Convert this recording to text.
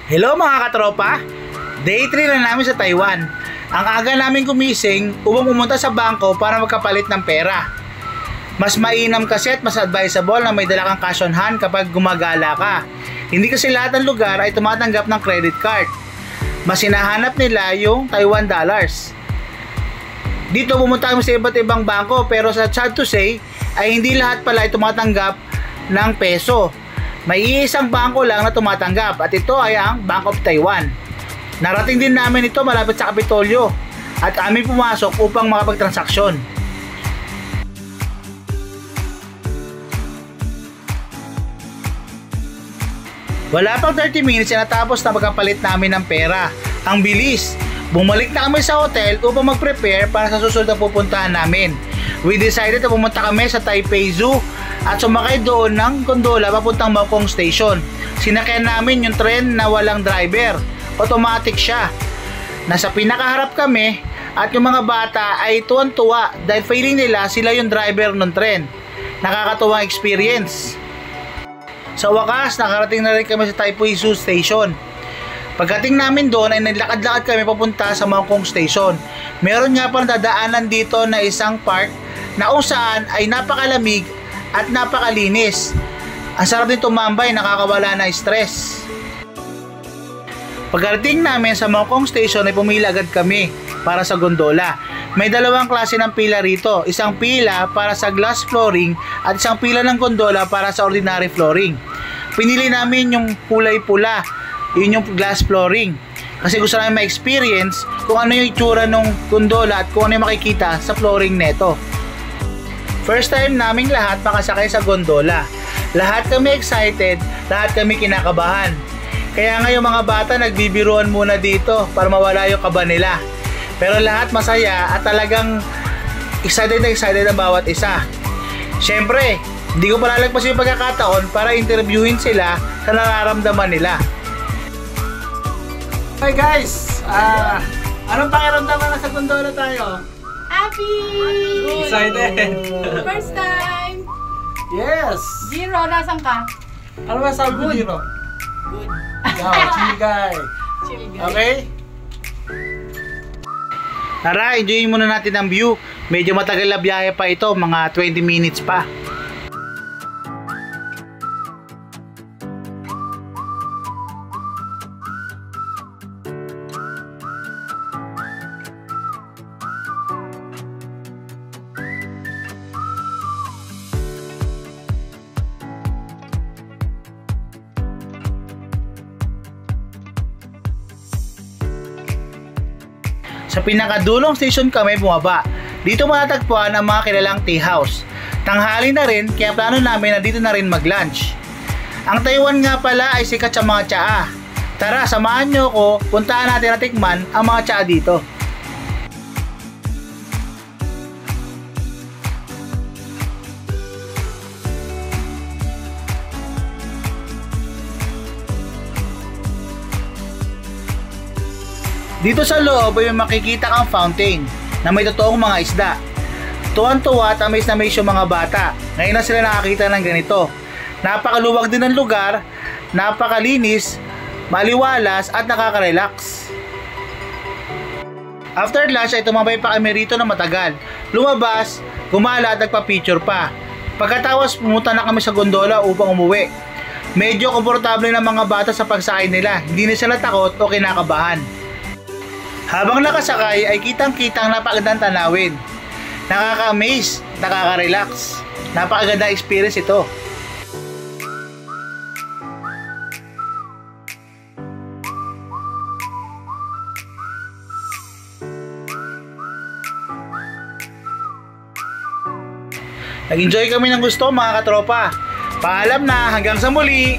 Hello mga katropa! Day 3 na namin sa Taiwan. Ang aga namin gumising upang pumunta sa bangko para magkapalit ng pera. Mas mainam kasi at mas advisable na may dala kang cash on hand kapag gumagala ka. Hindi kasi lahat ng lugar ay tumatanggap ng credit card. Mas hinahanap nila yung Taiwan dollars. Dito pumunta kami sa iba't ibang bangko pero sa sad to say ay hindi lahat pala ay tumatanggap ng peso. May iisang bangko lang na tumatanggap at ito ay ang Bank of Taiwan. Narating din namin ito malapit sa Kapitolyo at kami pumasok upang makapagtransaksyon. Wala pang 30 minutes na natapos na magkapalit namin ng pera. Ang bilis! Bumalik na kami sa hotel upang mag-prepare para sa susunod na pupuntahan namin. We decided na pumunta kami sa Taipei Zoo at sumakay doon ng gondola papuntang Maokong Station. Sinakyan namin yung tren na walang driver. Automatic siya. Nasa pinakaharap kami at yung mga bata ay tuwan-tuwa dahil feeling nila sila yung driver ng tren. Nakakatuwang experience. Sa wakas, nakarating na rin kami sa Taipei Zoo Station. Pagdating namin doon ay naglakad-lakad kami papunta sa Maokong Station. Meron nga pang dadaanan dito na isang park na kung saan ay napakalamig at napakalinis. Ang sarap din tumambay, nakakawala na stress. Pagdating namin sa Maokong Station ay pumila agad kami para sa gondola. May dalawang klase ng pila rito. Isang pila para sa glass flooring at isang pila ng gondola para sa ordinary flooring. Pinili namin yung kulay pula. Yun yung glass flooring. Kasi gusto namin ma-experience kung ano yung itsura ng gondola at kung ano yung makikita sa flooring neto. First time naming lahat makasakay sa gondola. Lahat kami excited, lahat kami kinakabahan. Kaya ngayon mga bata nagbibiruan muna dito para mawala yung kaba nila. Pero lahat masaya at talagang excited na excited ang bawat isa. Siyempre, hindi ko palalagpas yung pagkakataon para interviewin sila sa nararamdaman nila. Hi guys! Anong pakiramdaman na sa gondola tayo? Happy! Excited! First time! Yes! Jiro, nasan ka? Ano ba sabi mo, Jiro? Good. Chill guy! Chill guy. Okay? Tara, enjoyin muna natin ang view. Medyo matagal na biyahe pa ito, mga 20 minutes pa. Sa pinakadulong station kami bumaba. Dito matatagpuan ang mga kilalang tea house. Tanghali na rin kaya plano namin na dito na rin mag-lunch. Ang Taiwan nga pala ay sikat sa mga tsaa. Tara, samahan nyo ko, puntaan natin na tikman ang mga tsaa dito. Dito sa loob ay makikita kang fountain na may totoong mga isda. Tuwan-tuwa at amaze na amaze yung mga bata. Ngayon na sila nakakita ng ganito. Napakaluwag din ng lugar, napakalinis, maliwalas at nakaka-relax. After lunch ay tumambay pa kami rito na matagal. Lumabas, gumala at nagpa-picture pa. Pagkatapos pumunta na kami sa gondola upang umuwi. Medyo komportable na mga bata sa pagsakay nila. Hindi na sila takot o kinakabahan. Habang nakasakay ay kitang-kitang napakagandang tanawin. Nakaka-amaze, nakaka-relax. Napakagandang experience ito. Nag-enjoy kami ng gusto mga katropa. Paalam na, hanggang sa muli!